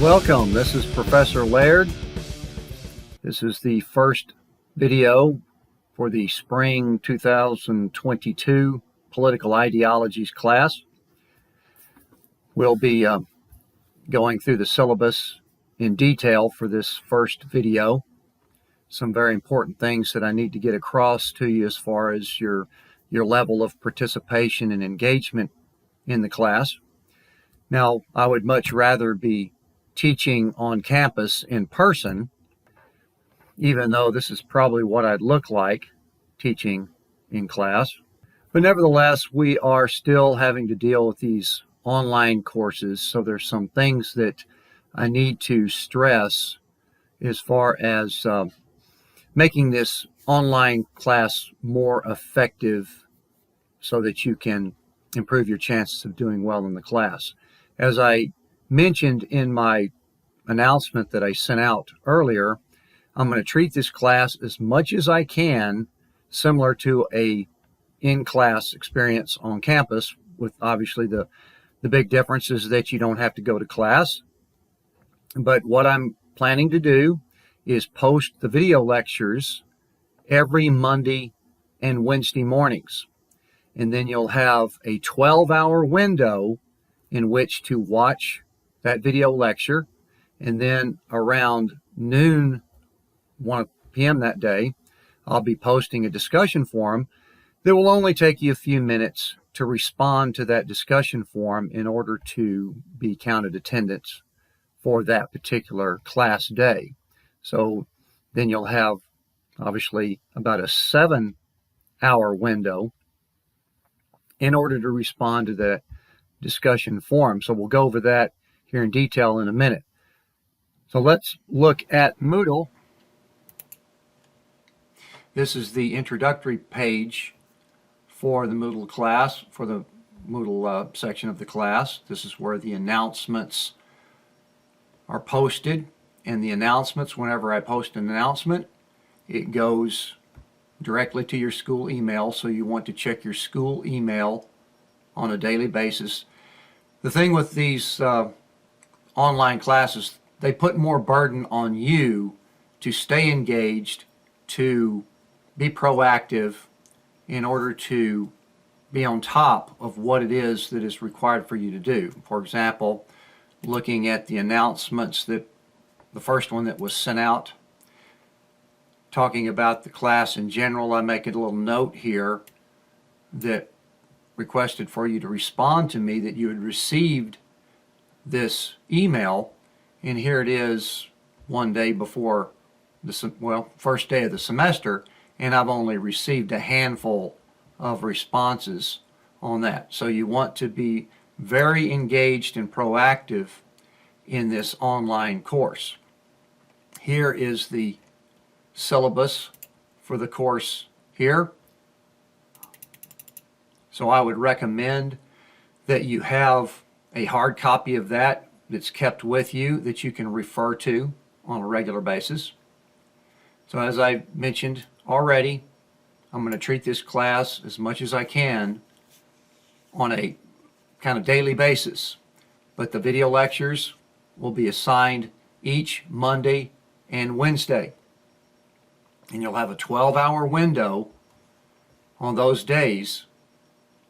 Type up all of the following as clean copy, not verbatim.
Welcome, this is Professor Laird. This is the first video for the spring 2022 Political Ideologies class. We'll be going through the syllabus in detail for this first video. Some very important things that I need to get across to you as far as your level of participation and engagement in the class. Now, I would much rather be teaching on campus in person, even though this is probably what I'd look like teaching in class. But nevertheless, we are still having to deal with these online courses, so there's some things that I need to stress as far as making this online class more effective so that you can improve your chances of doing well in the class. As I mentioned in my announcement that I sent out earlier, I'm going to treat this class as much as I can similar to a in-class experience on campus, with obviously the big difference is that you don't have to go to class. But what I'm planning to do is post the video lectures every Monday and Wednesday mornings. And then you'll have a 12-hour window in which to watch that video lecture. And then around noon, 1 p.m. that day, I'll be posting a discussion forum that will only take you a few minutes to respond to that discussion forum in order to be counted attendance for that particular class day. So then you'll have obviously about a 7-hour window in order to respond to that discussion forum. So we'll go over that here in detail in a minute. So let's look at Moodle. This is the introductory page for the Moodle class, for the Moodle section of the class. This is where the announcements are posted. And the announcements, whenever I post an announcement, it goes directly to your school email. So you want to check your school email on a daily basis. The thing with these online classes, they put more burden on you to stay engaged, to be proactive in order to be on top of what it is that is required for you to do. For example, looking at the announcements, that the first one that was sent out talking about the class in general, I make a little note here that requested for you to respond to me that you had received this email, and here it is one day before the first day of the semester, and I've only received a handful of responses on that. So you want to be very engaged and proactive in this online course. Here is the syllabus for the course here. So I would recommend that you have a hard copy of that that's kept with you that you can refer to on a regular basis. So as I mentioned already, I'm going to treat this class as much as I can on a kind of daily basis. But the video lectures will be assigned each Monday and Wednesday. And you'll have a 12-hour window on those days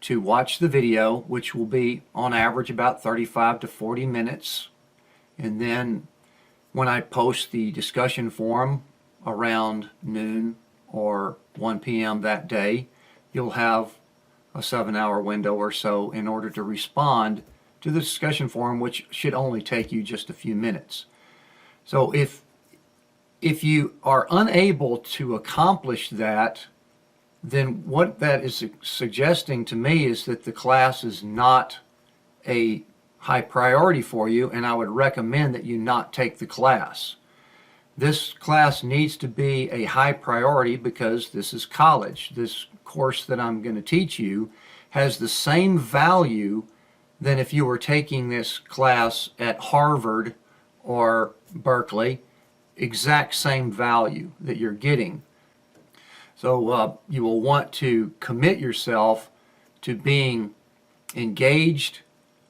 to watch the video, which will be on average about 35 to 40 minutes. And then when I post the discussion forum around noon or 1 p.m. that day, you'll have a 7-hour window or so in order to respond to the discussion forum, which should only take you just a few minutes. So if you are unable to accomplish that, then what that is suggesting to me is that the class is not a high priority for you, and I would recommend that you not take the class. This class needs to be a high priority because this is college. This course that I'm going to teach you has the same value than if you were taking this class at Harvard or Berkeley. Exact same value that you're getting. So you will want to commit yourself to being engaged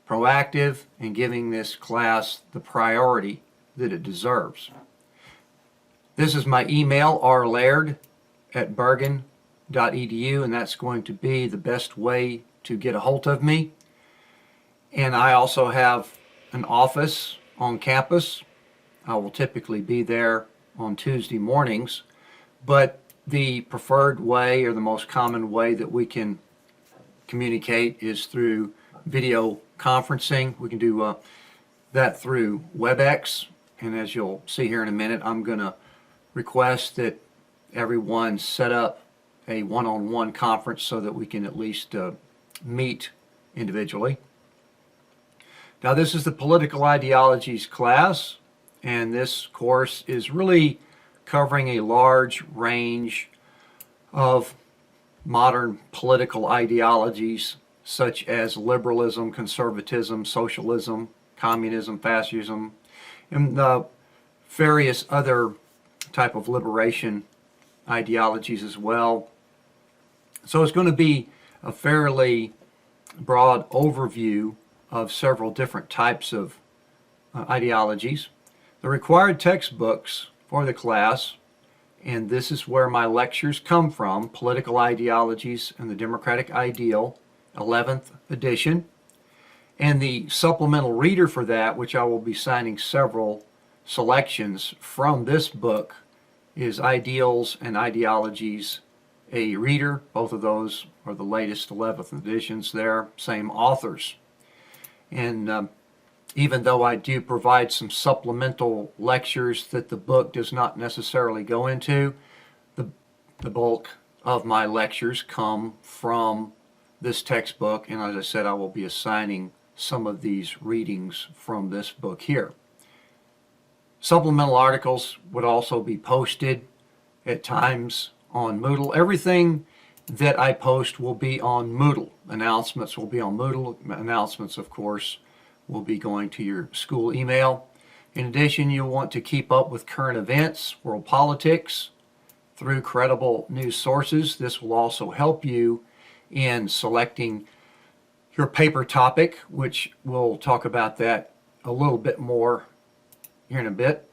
proactive in giving this class the priority that it deserves. This is my email, rlaird@bergen.edu, and that's going to be the best way to get a hold of me. And I also have an office on campus. I will typically be there on Tuesday mornings, but the preferred way, or the most common way that we can communicate, is through video conferencing. We can do that through WebEx, and as you'll see here in a minute, I'm going to request that everyone set up a one-on-one conference so that we can at least meet individually. Now, this is the Political Ideologies class, and this course is really covering a large range of modern political ideologies such as liberalism, conservatism, socialism, communism, fascism, and various other type of liberation ideologies as well. So it's going to be a fairly broad overview of several different types of ideologies. The required textbooks for the class, and this is where my lectures come from: Political Ideologies and the Democratic Ideal, 11th edition. And the supplemental reader for that, which I will be signing several selections from this book, is Ideals and Ideologies, a reader. Both of those are the latest 11th editions there, same authors. And even though I do provide some supplemental lectures that the book does not necessarily go into, the bulk of my lectures come from this textbook, and as I said, I will be assigning some of these readings from this book here. Supplemental articles would also be posted at times on Moodle. Everything that I post will be on Moodle. Announcements will be on Moodle. Announcements, of course, will be going to your school email. In addition, you'll want to keep up with current events, world politics, through credible news sources. This will also help you in selecting your paper topic, which we'll talk about that a little bit more here in a bit.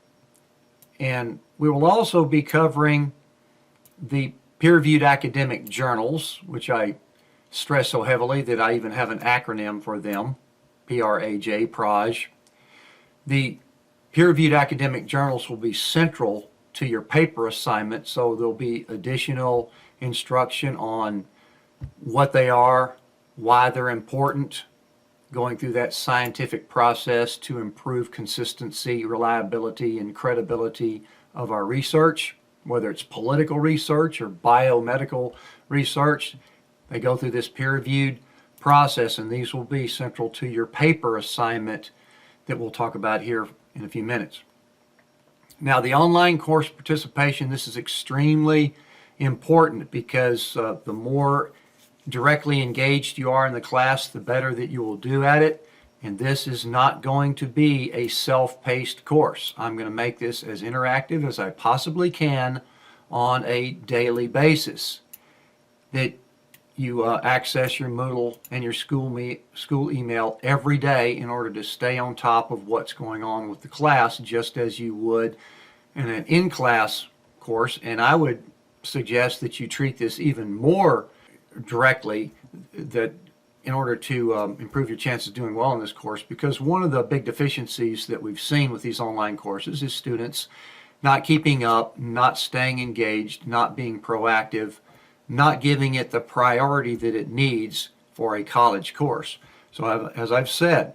And we will also be covering the peer-reviewed academic journals, which I stress so heavily that I even have an acronym for them, PRAJ, PRAJ. The peer-reviewed academic journals will be central to your paper assignment, so there'll be additional instruction on what they are, why they're important, going through that scientific process to improve consistency, reliability, and credibility of our research, whether it's political research or biomedical research. They go through this peer-reviewed process, and these will be central to your paper assignment that we'll talk about here in a few minutes. Now, the online course participation, this is extremely important because the more directly engaged you are in the class, the better that you will do at it. And this is not going to be a self-paced course. I'm going to make this as interactive as I possibly can on a daily basis. That you access your Moodle and your school email every day in order to stay on top of what's going on with the class, just as you would in an in-class course. And I would suggest that you treat this even more directly, that in order to improve your chances of doing well in this course, because one of the big deficiencies that we've seen with these online courses is students not keeping up, not staying engaged, not being proactive, not giving it the priority that it needs for a college course. So as I've said,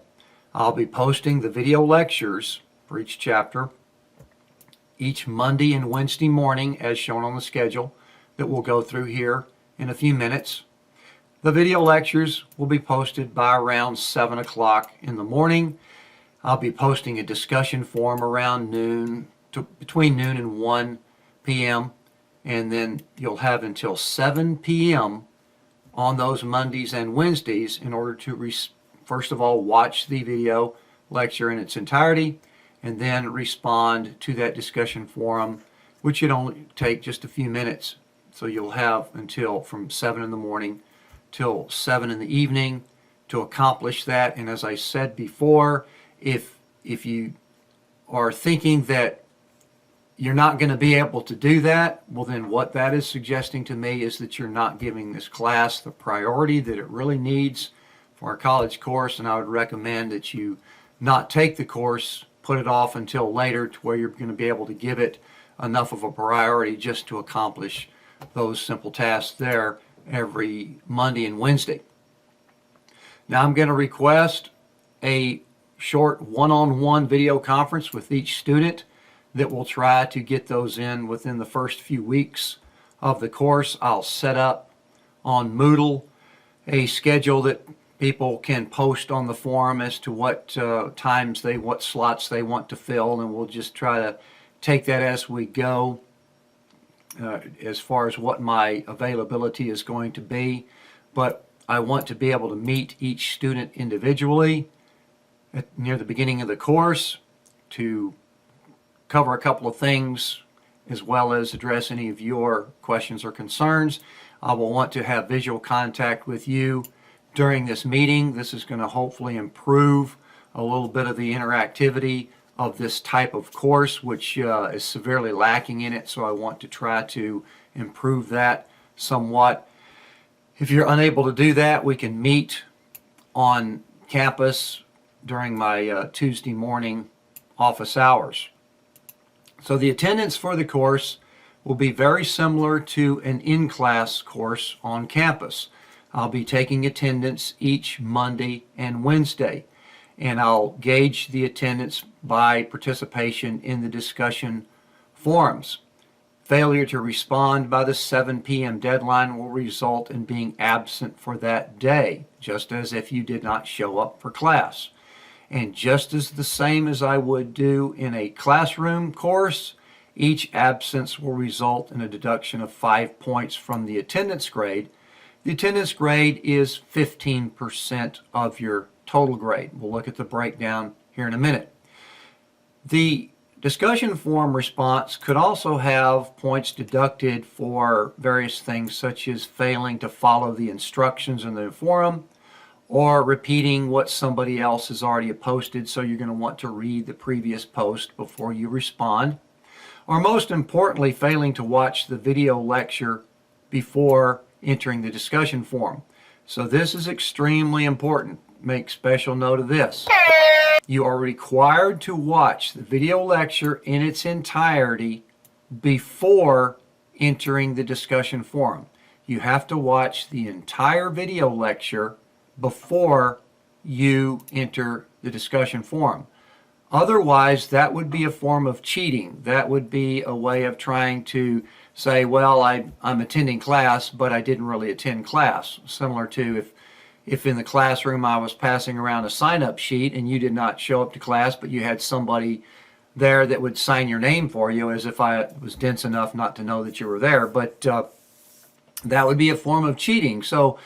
I'll be posting the video lectures for each chapter each Monday and Wednesday morning as shown on the schedule that we'll go through here in a few minutes. The video lectures will be posted by around 7 o'clock in the morning. I'll be posting a discussion forum around noon, between noon and 1 p.m. And then you'll have until 7 p.m. on those Mondays and Wednesdays in order to first of all watch the video lecture in its entirety and then respond to that discussion forum, which should only take just a few minutes. So you'll have until from 7 in the morning till 7 in the evening to accomplish that. And as I said before, if you are thinking that you're not going to be able to do that, well then what that is suggesting to me is that you're not giving this class the priority that it really needs for a college course, and I would recommend that you not take the course, put it off until later to where you're going to be able to give it enough of a priority just to accomplish those simple tasks there every Monday and Wednesday. Now I'm going to request a short one-on-one video conference with each student that will try to get those in within the first few weeks of the course. I'll set up on Moodle a schedule that people can post on the forum as to what what slots they want to fill, and we'll just try to take that as we go as far as what my availability is going to be. But I want to be able to meet each student individually near the beginning of the course to cover a couple of things as well as address any of your questions or concerns. I will want to have visual contact with you during this meeting. This is going to hopefully improve a little bit of the interactivity of this type of course, which is severely lacking in it, so I want to try to improve that somewhat. If you're unable to do that, we can meet on campus during my Tuesday morning office hours. So the attendance for the course will be very similar to an in-class course on campus. I'll be taking attendance each Monday and Wednesday, and I'll gauge the attendance by participation in the discussion forums. Failure to respond by the 7 p.m. deadline will result in being absent for that day, just as if you did not show up for class. And just as the same as I would do in a classroom course, each absence will result in a deduction of 5 points from the attendance grade. The attendance grade is 15% of your total grade. We'll look at the breakdown here in a minute. The discussion forum response could also have points deducted for various things such as failing to follow the instructions in the forum or repeating what somebody else has already posted, so you're going to want to read the previous post before you respond. Or most importantly, failing to watch the video lecture before entering the discussion forum. So this is extremely important. Make special note of this. You are required to watch the video lecture in its entirety before entering the discussion forum. You have to watch the entire video lecture before you enter the discussion forum. Otherwise, that would be a form of cheating. That would be a way of trying to say, well, I'm attending class, but I didn't really attend class. Similar to if in the classroom I was passing around a sign-up sheet and you did not show up to class, but you had somebody there that would sign your name for you, as if I was dense enough not to know that you were there. But that would be a form of cheating. So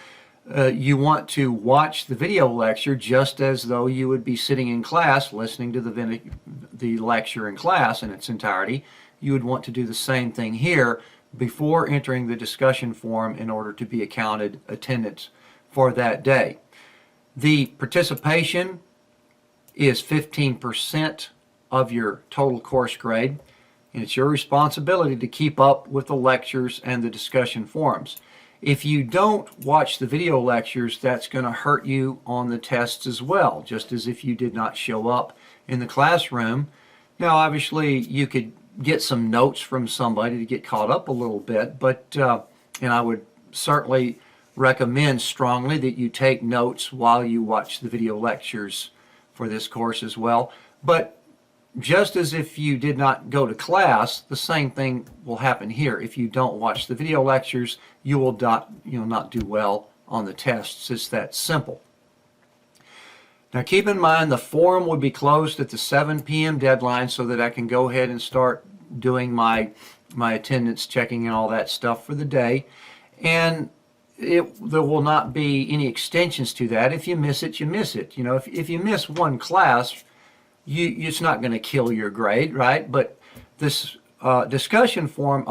you want to watch the video lecture just as though you would be sitting in class listening to the lecture in class in its entirety. You would want to do the same thing here before entering the discussion forum in order to be accounted attendance for that day. The participation is 15% of your total course grade, and it's your responsibility to keep up with the lectures and the discussion forums. If you don't watch the video lectures, that's going to hurt you on the tests as well, just as if you did not show up in the classroom. Now, obviously, you could get some notes from somebody to get caught up a little bit, but and I would certainly recommend strongly that you take notes while you watch the video lectures for this course as well. But just as if you did not go to class, the same thing will happen here. If you don't watch the video lectures, you will not do well on the tests. It's that simple. Now keep in mind the forum would be closed at the 7 p.m. deadline so that I can go ahead and start doing my attendance checking and all that stuff for the day. And there will not be any extensions to that. If you miss it, you miss it. You know, if you miss one class, it's not going to kill your grade, right? But this discussion forum,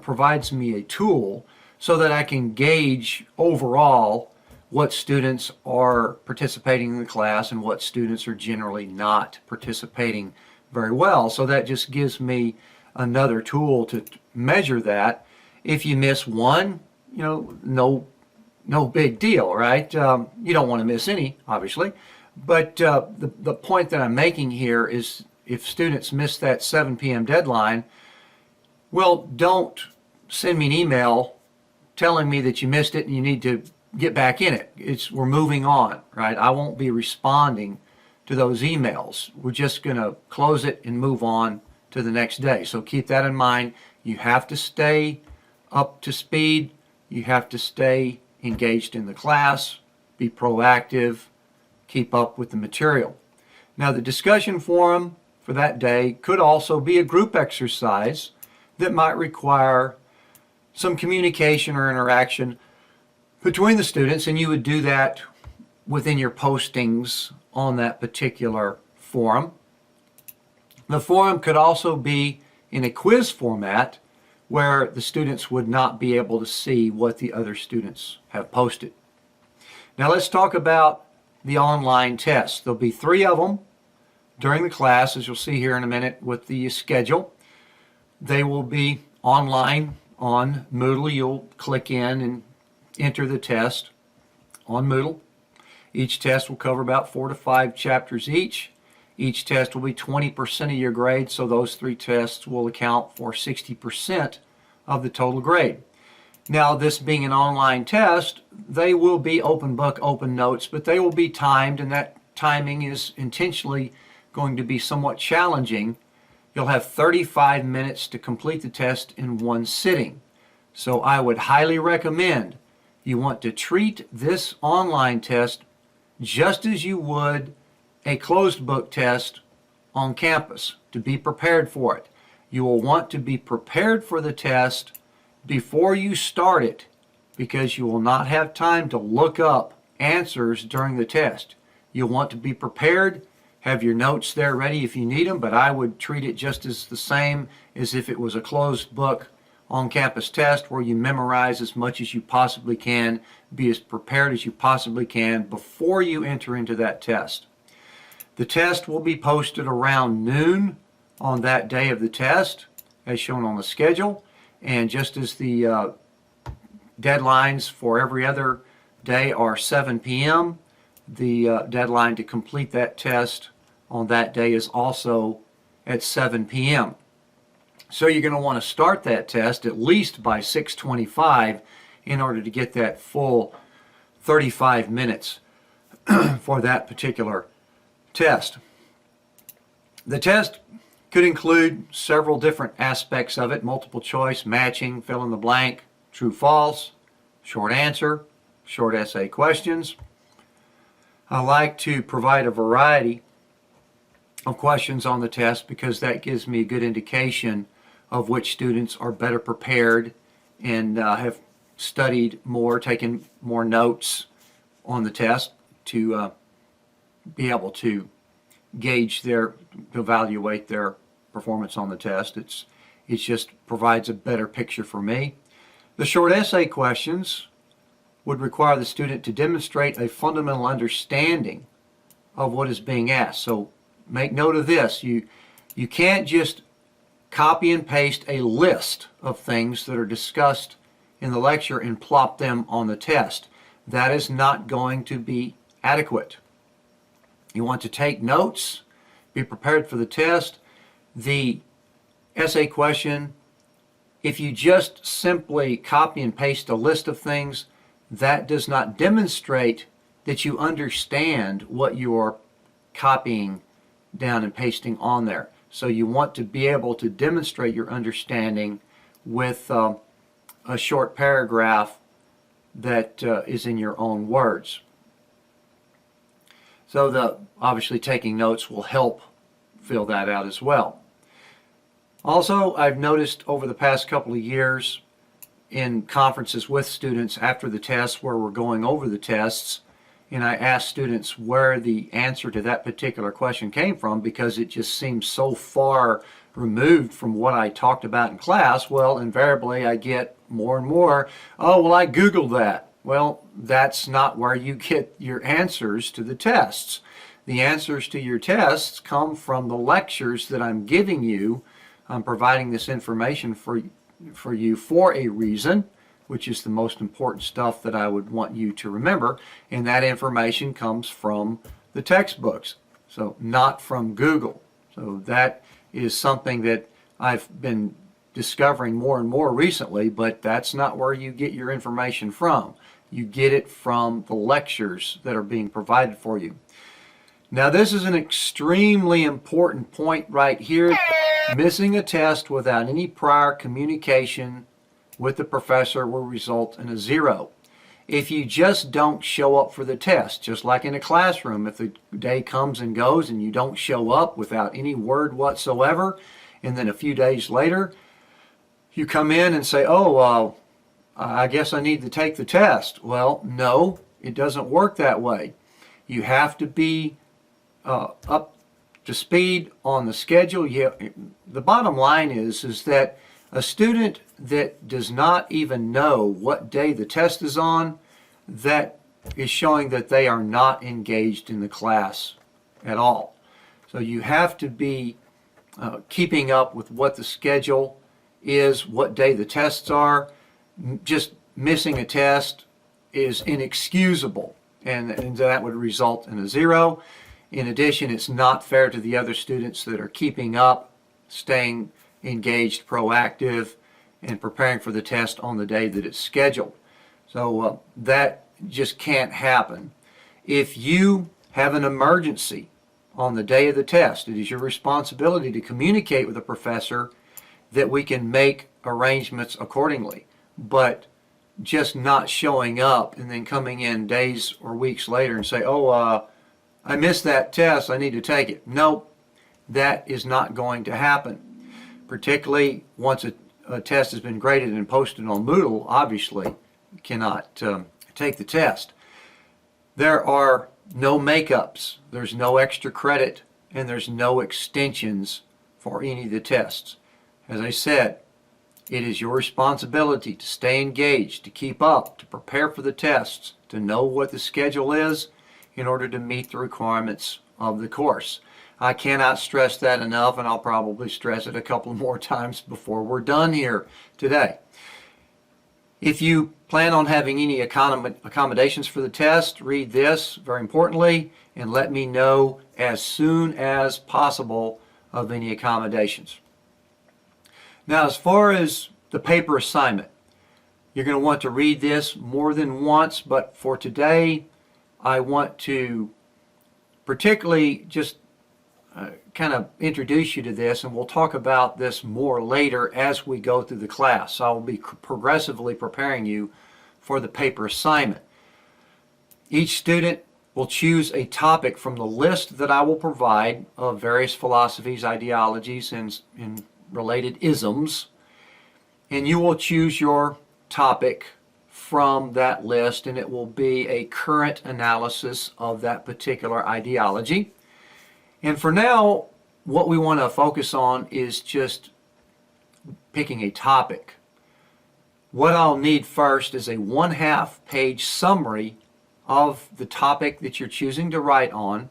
provides me a tool so that I can gauge overall what students are participating in the class and what students are generally not participating very well. So that just gives me another tool to measure that. If you miss one, no big deal, right? You don't want to miss any, obviously. But the point that I'm making here is if students miss that 7 p.m. deadline, well, don't send me an email telling me that you missed it and you need to get back in it. We're moving on, right? I won't be responding to those emails. We're just going to close it and move on to the next day. So keep that in mind. You have to stay up to speed. You have to stay engaged in the class, be proactive, keep up with the material. Now, the discussion forum for that day could also be a group exercise that might require some communication or interaction between the students, and you would do that within your postings on that particular forum. The forum could also be in a quiz format where the students would not be able to see what the other students have posted. Now let's talk about the online tests. There'll be 3 of them during the class, as you'll see here in a minute with the schedule. They will be online on Moodle. You'll click in and enter the test on Moodle. Each test will cover about 4 to 5 chapters each. Each test will be 20% of your grade, so those 3 tests will account for 60% of the total grade. Now, this being an online test, they will be open book, open notes, but they will be timed, and that timing is intentionally going to be somewhat challenging. You'll have 35 minutes to complete the test in one sitting. So I would highly recommend you want to treat this online test just as you would a closed book test on campus, to be prepared for it. You will want to be prepared for the test before you start it, because you will not have time to look up answers during the test. You'll want to be prepared, have your notes there ready if you need them, but I would treat it just as the same as if it was a closed book on-campus test where you memorize as much as you possibly can, be as prepared as you possibly can before you enter into that test. The test will be posted around noon on that day of the test, as shown on the schedule, and just as the deadlines for every other day are 7 p.m., the deadline to complete that test on that day is also at 7 p.m. So you're going to want to start that test at least by 6:25 in order to get that full 35 minutes for that particular test. The test could include several different aspects of it: multiple choice, matching, fill in the blank, true, false, short answer, short essay questions. I like to provide a variety of questions on the test because that gives me a good indication of which students are better prepared and have studied more, taken more notes on the test to be able to gauge evaluate their performance on the test. It just provides a better picture for me. The short essay questions would require the student to demonstrate a fundamental understanding of what is being asked. So make note of this. You can't just copy and paste a list of things that are discussed in the lecture and plop them on the test. That is not going to be adequate. You want to take notes, be prepared for the test. The essay question, if you just simply copy and paste a list of things, that does not demonstrate that you understand what you are copying down and pasting on there. So you want to be able to demonstrate your understanding with a short paragraph that is in your own words. So obviously taking notes will help fill that out as well. Also, I've noticed over the past couple of years in conferences with students after the tests where we're going over the tests, and I ask students where the answer to that particular question came from because it just seems so far removed from what I talked about in class. Well, invariably I get more and more, oh, well, I Googled that. Well, that's not where you get your answers to the tests. The answers to your tests come from the lectures that I'm giving you. I'm providing this information for you for a reason, which is the most important stuff that I would want you to remember, and that information comes from the textbooks, so not from Google. So that is something that I've been discovering more and more recently, but that's not where you get your information from. You get it from the lectures that are being provided for you. Now, this is an extremely important point right here. Missing a test without any prior communication with the professor will result in a 0. If you just don't show up for the test, just like in a classroom, if the day comes and goes and you don't show up without any word whatsoever, and then a few days later you come in and say, oh, I guess I need to take the test. Well, no, it doesn't work that way. You have to be up to speed on the schedule. The bottom line is that a student that does not even know what day the test is on, that is showing that they are not engaged in the class at all. So you have to be keeping up with what the schedule is, what day the tests are. Just missing a test is inexcusable, and that would result in a 0. In addition, it's not fair to the other students that are keeping up, staying engaged, proactive, and preparing for the test on the day that it's scheduled. So that just can't happen. If you have an emergency on the day of the test, it is your responsibility to communicate with the professor that we can make arrangements accordingly. But just not showing up and then coming in days or weeks later and say, oh, I missed that test, I need to take it. Nope, that is not going to happen. Particularly once a test has been graded and posted on Moodle, obviously you cannot take the test. There are no makeups, there's no extra credit, and there's no extensions for any of the tests. As I said, it is your responsibility to stay engaged, to keep up, to prepare for the tests, to know what the schedule is in order to meet the requirements of the course. I cannot stress that enough, and I'll probably stress it a couple more times before we're done here today. If you plan on having any accommodations for the test, read this very importantly and let me know as soon as possible of any accommodations. Now, as far as the paper assignment, you're going to want to read this more than once, but for today I want to particularly just kind of introduce you to this, and we'll talk about this more later as we go through the class. So I will be progressively preparing you for the paper assignment. Each student will choose a topic from the list that I will provide of various philosophies, ideologies, and related isms, and you will choose your topic from that list, and it will be a current analysis of that particular ideology. And for now, what we want to focus on is just picking a topic. What I'll need first is a 1/2 page summary of the topic that you're choosing to write on,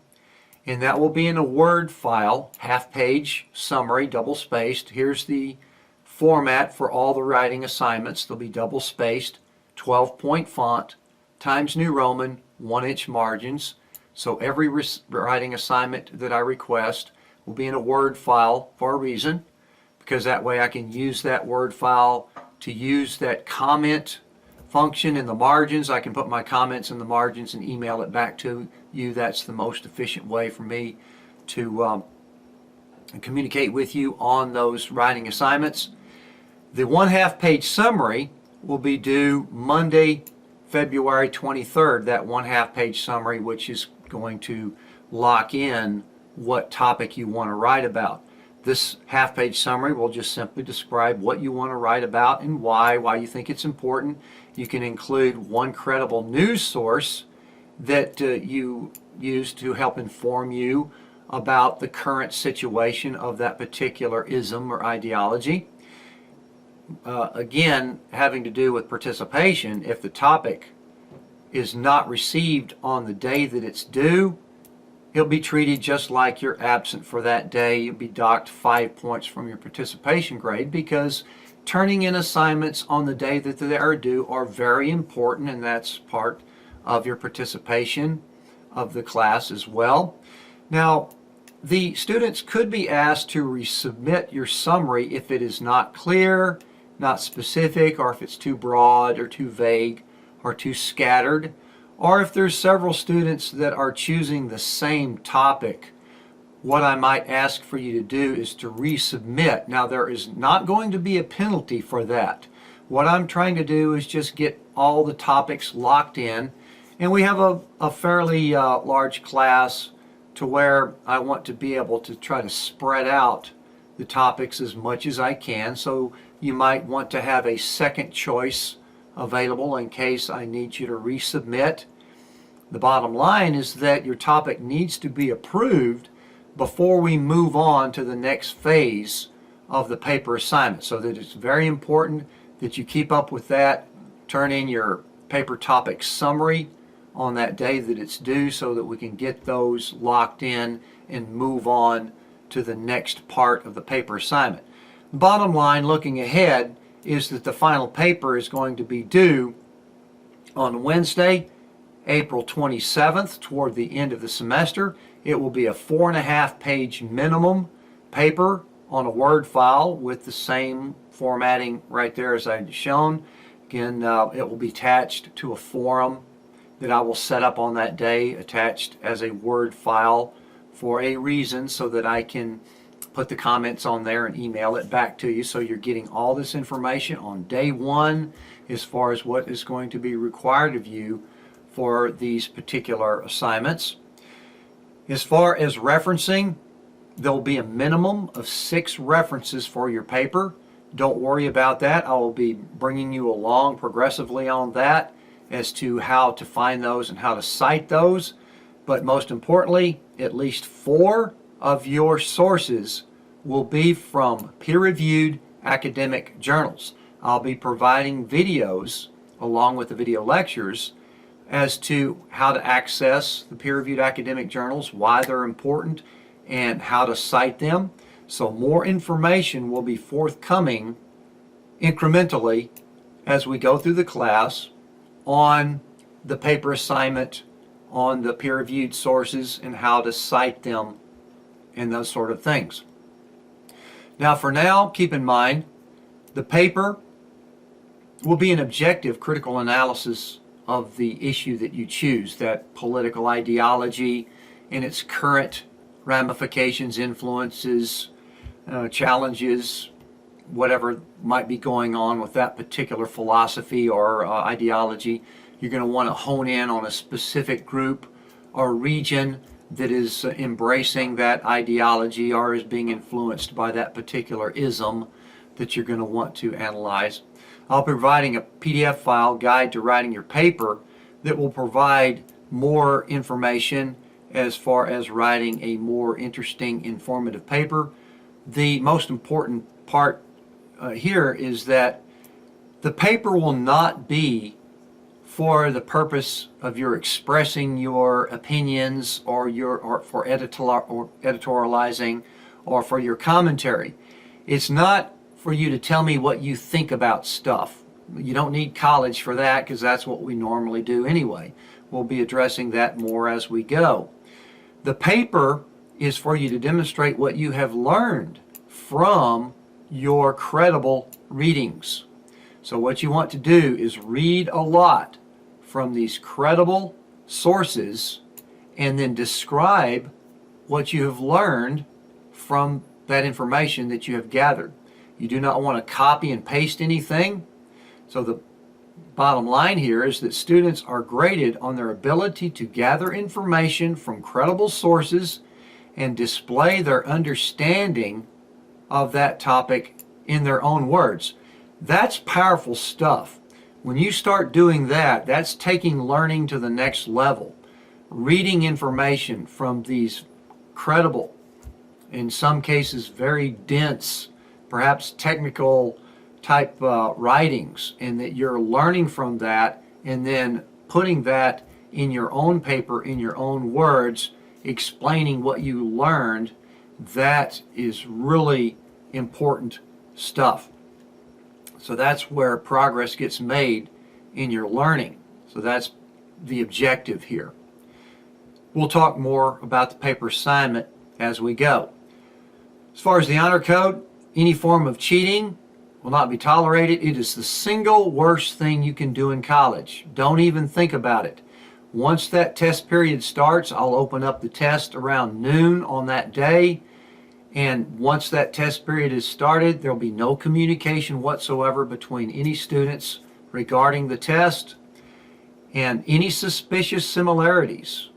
and that will be in a Word file, 1/2 page summary, double spaced. Here's the format for all the writing assignments. They'll be double spaced, 12-point font, Times New Roman, 1-inch margins. So every writing assignment that I request will be in a Word file for a reason, because that way I can use that Word file to use that comment function in the margins. I can put my comments in the margins and email it back to you. That's the most efficient way for me to communicate with you on those writing assignments. The 1/2 page summary will be due Monday, February 23rd, that 1/2 page summary, which is going to lock in what topic you want to write about. This 1/2 page summary will just simply describe what you want to write about and why you think it's important. You can include one credible news source that you use to help inform you about the current situation of that particular ism or ideology. Again, having to do with participation, if the topic is not received on the day that it's due, it'll be treated just like you're absent for that day. You'll be docked 5 points from your participation grade, because turning in assignments on the day that they are due are very important, and that's part of your participation of the class as well. Now, the students could be asked to resubmit your summary if it is not clear, not specific, or if it's too broad or too vague or too scattered, or if there's several students that are choosing the same topic. What I might ask for you to do is to resubmit. Now, there is not going to be a penalty for that. What I'm trying to do is just get all the topics locked in, and we have a fairly large class to where I want to be able to try to spread out the topics as much as I can. So you might want to have a second choice available in case I need you to resubmit. The bottom line is that your topic needs to be approved before we move on to the next phase of the paper assignment. So that it's very important that you keep up with that. Turn in your paper topic summary on that day that it's due so that we can get those locked in and move on to the next part of the paper assignment. Bottom line, looking ahead, is that the final paper is going to be due on Wednesday, April 27th, toward the end of the semester. It will be a 4.5 page minimum paper on a Word file with the same formatting right there as I've shown. Again, it will be attached to a forum that I will set up on that day, attached as a Word file for a reason, so that I can put the comments on there and email it back to you. So you're getting all this information on day one as far as what is going to be required of you for these particular assignments. As far as referencing, there will be a minimum of 6 references for your paper. Don't worry about that. I will be bringing you along progressively on that as to how to find those and how to cite those. But most importantly, at least 4 of your sources will be from peer-reviewed academic journals. I'll be providing videos along with the video lectures as to how to access the peer-reviewed academic journals, why they're important, and how to cite them. So more information will be forthcoming incrementally as we go through the class on the paper assignment, on the peer-reviewed sources, and how to cite them, and those sort of things. Now, for now, keep in mind, the paper will be an objective critical analysis of the issue that you choose, that political ideology and its current ramifications, influences, challenges, whatever might be going on with that particular philosophy or ideology. You're going to want to hone in on a specific group or region that is embracing that ideology or is being influenced by that particular ism that you're going to want to analyze. I'll be providing a PDF file guide to writing your paper that will provide more information as far as writing a more interesting, informative paper. The most important part here is that the paper will not be for the purpose of your expressing your opinions or for editorializing or for your commentary. It's not for you to tell me what you think about stuff. You don't need college for that, because that's what we normally do anyway. We'll be addressing that more as we go. The paper is for you to demonstrate what you have learned from your credible readings. So what you want to do is read a lot from these credible sources and then describe what you have learned from that information that you have gathered. You do not want to copy and paste anything. So the bottom line here is that students are graded on their ability to gather information from credible sources and display their understanding of that topic in their own words. That's powerful stuff. When you start doing that, that's taking learning to the next level. Reading information from these credible, in some cases very dense, perhaps technical type writings, and that you're learning from that and then putting that in your own paper, in your own words, explaining what you learned, that is really important stuff. So that's where progress gets made in your learning. So that's the objective here. We'll talk more about the paper assignment as we go. As far as the honor code, any form of cheating will not be tolerated. It is the single worst thing you can do in college. Don't even think about it. Once that test period starts, I'll open up the test around noon on that day. And once that test period is started, there'll be no communication whatsoever between any students regarding the test. And any suspicious similarities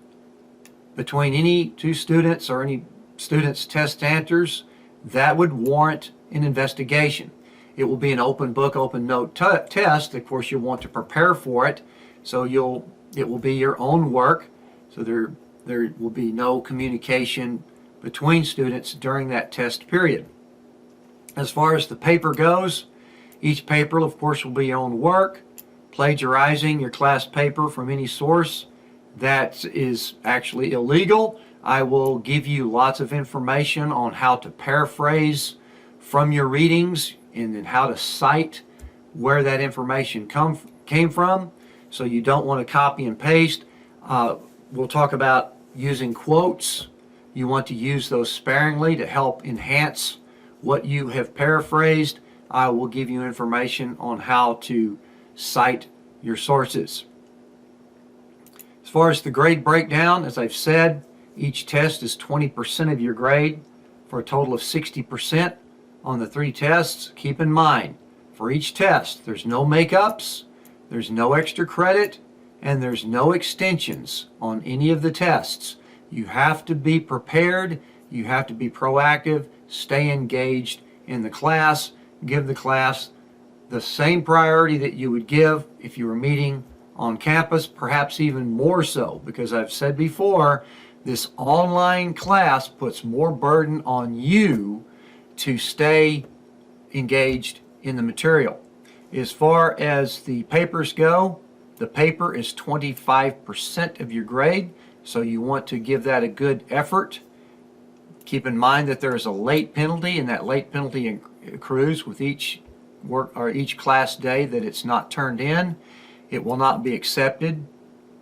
between any two students or any students' test answers, that would warrant an investigation. It will be an open book, open note test. Of course, you'll want to prepare for it, so it will be your own work. So there will be no communication between students during that test period. As far as the paper goes, each paper, of course, will be your own work. Plagiarizing your class paper from any source, that is actually illegal. I will give you lots of information on how to paraphrase from your readings and then how to cite where that information came from. So you don't want to copy and paste. We'll talk about using quotes. You want to use those sparingly to help enhance what you have paraphrased. I will give you information on how to cite your sources. As far as the grade breakdown, as I've said, each test is 20% of your grade for a total of 60% on the 3 tests. Keep in mind, for each test, there's no makeups, there's no extra credit, and there's no extensions on any of the tests. You have to be prepared, you have to be proactive, stay engaged in the class, give the class the same priority that you would give if you were meeting on campus, perhaps even more so, because I've said before, this online class puts more burden on you to stay engaged in the material. As far as the papers go, the paper is 25% of your grade, so you want to give that a good effort. Keep in mind that there is a late penalty, and that late penalty accrues with each work or each class day that it's not turned in. It will not be accepted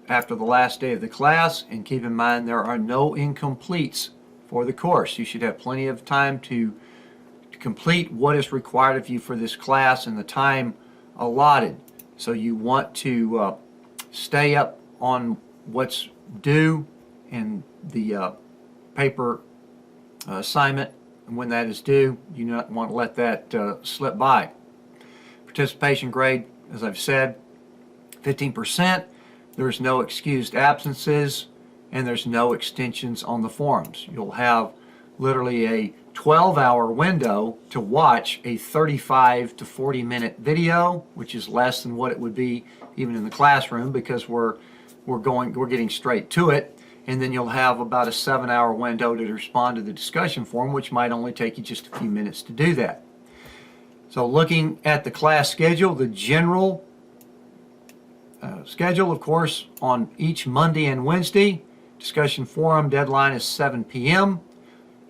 after the last day of the class, and keep in mind there are no incompletes for the course. You should have plenty of time to complete what is required of you for this class in the time allotted. So you want to stay up on what's due in the paper assignment, and when that is due, you do not want to let that slip by. Participation grade, as I've said, 15%. There's no excused absences, and there's no extensions on the forms. You'll have literally a 12-hour window to watch a 35 to 40-minute video, which is less than what it would be even in the classroom, because we're getting straight to it. And then you'll have about a 7-hour window to respond to the discussion forum, which might only take you just a few minutes to do that. So looking at the class schedule, the general schedule, of course, on each Monday and Wednesday, discussion forum deadline is 7 p.m.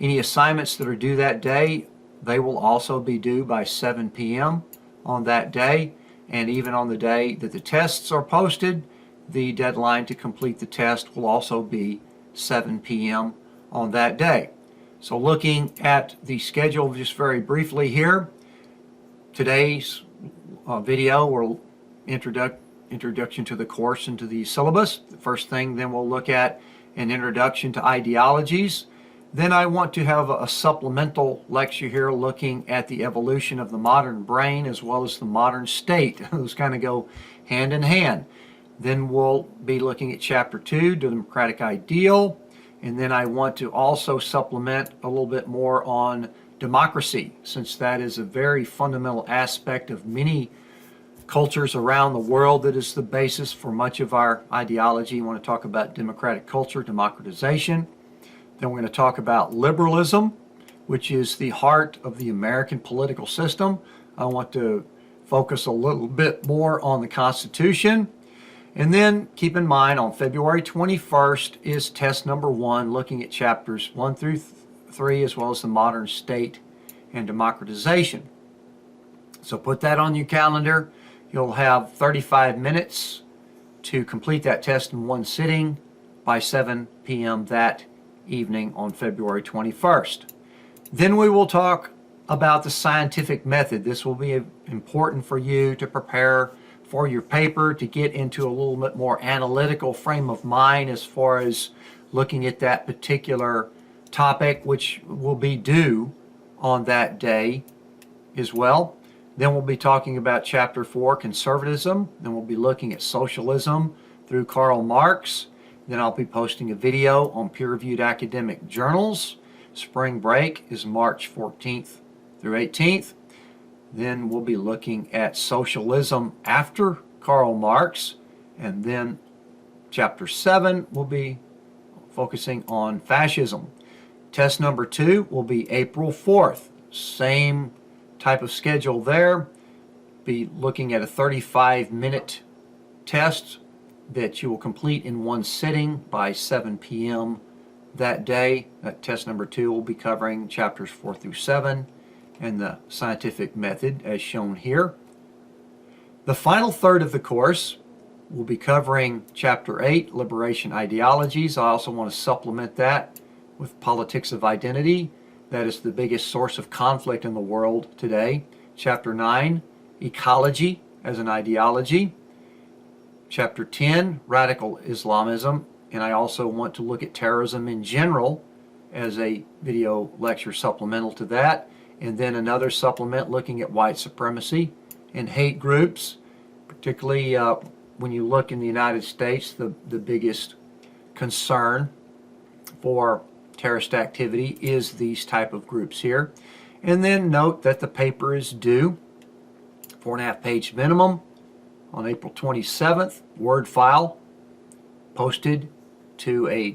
Any assignments that are due that day, they will also be due by 7 p.m. on that day. And even on the day that the tests are posted, the deadline to complete the test will also be 7 p.m. on that day. So looking at the schedule just very briefly here, today's video will introduction to the course and to the syllabus. The first thing then we'll look at an introduction to ideologies. Then I want to have a supplemental lecture here looking at the evolution of the modern brain as well as the modern state. Those kind of go hand in hand. Then we'll be looking at Chapter 2, the democratic ideal. And then I want to also supplement a little bit more on democracy, since that is a very fundamental aspect of many cultures around the world. That is the basis for much of our ideology. I want to talk about democratic culture, democratization. Then we're going to talk about liberalism, which is the heart of the American political system. I want to focus a little bit more on the Constitution. And then keep in mind on February 21st is test number 1, looking at chapters 1 through 3, as well as the modern state and democratization. So put that on your calendar. You'll have 35 minutes to complete that test in one sitting by 7 p.m. that evening on February 21st. Then we will talk about the scientific method. This will be important for you to prepare for your paper, to get into a little bit more analytical frame of mind as far as looking at that particular topic, which will be due on that day as well. Then we'll be talking about Chapter 4, Conservatism. Then we'll be looking at socialism through Karl Marx. Then I'll be posting a video on peer-reviewed academic journals. Spring break is March 14th through 18th. Then we'll be looking at socialism after Karl Marx. And then Chapter 7 will be focusing on fascism. Test number 2 will be April 4th. Same type of schedule there. Be looking at a 35-minute test that you will complete in one sitting by 7 p.m. that day. That test number 2 will be covering chapters 4 through 7 and the scientific method as shown here. The final third of the course will be covering chapter 8, Liberation Ideologies. I also want to supplement that with Politics of Identity. That is the biggest source of conflict in the world today. Chapter 9, Ecology as an Ideology. Chapter 10, Radical Islamism. And I also want to look at terrorism in general as a video lecture supplemental to that. And then another supplement looking at white supremacy and hate groups, particularly when you look in the United States, the biggest concern for terrorist activity is these type of groups here. And then note that the paper is due, 4.5-page minimum, on April 27th. Word file posted to a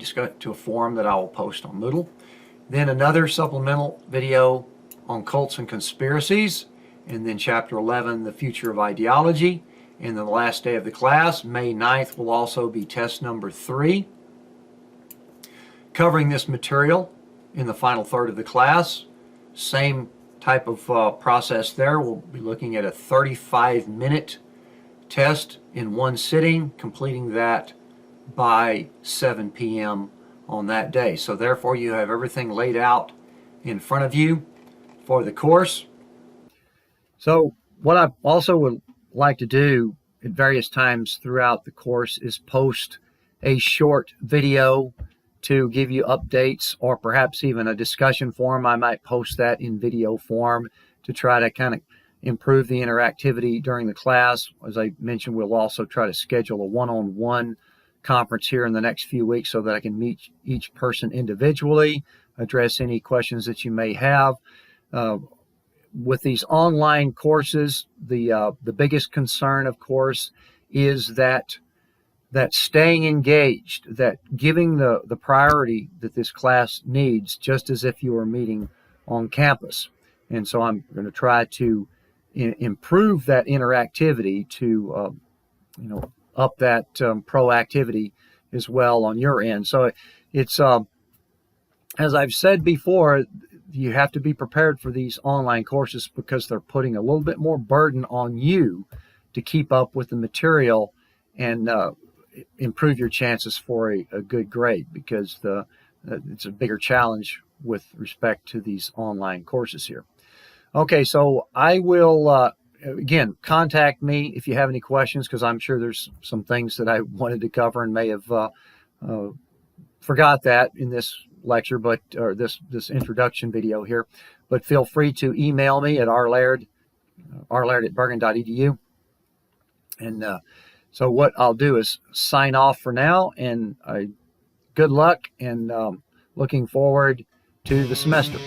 forum that I will post on Moodle. Then another supplemental video on cults and conspiracies. And then chapter 11, the future of ideology. And then the last day of the class, May 9th, will also be test number 3. Covering this material in the final third of the class. Same type of process there. We'll be looking at a 35-minute test in one sitting, completing that by 7 p.m. on that day. So therefore you have everything laid out in front of you for the course. So what I also would like to do at various times throughout the course is post a short video to give you updates, or perhaps even a discussion forum. I might post that in video form to try to kind of improve the interactivity during the class. As I mentioned, we'll also try to schedule a one-on-one conference here in the next few weeks so that I can meet each person individually, address any questions that you may have. With these online courses, the biggest concern, of course, is that staying engaged, that giving the priority that this class needs, just as if you were meeting on campus. And so I'm going to try to improve that interactivity to up that proactivity as well on your end. So it's as I've said before, you have to be prepared for these online courses because they're putting a little bit more burden on you to keep up with the material and improve your chances for a good grade, because it's a bigger challenge with respect to these online courses here. Okay, so I will, again, contact me if you have any questions, because I'm sure there's some things that I wanted to cover and may have forgot that in this lecture, or this introduction video here. But feel free to email me at rlaird@bergen.edu. And so what I'll do is sign off for now, and good luck, and looking forward to the semester.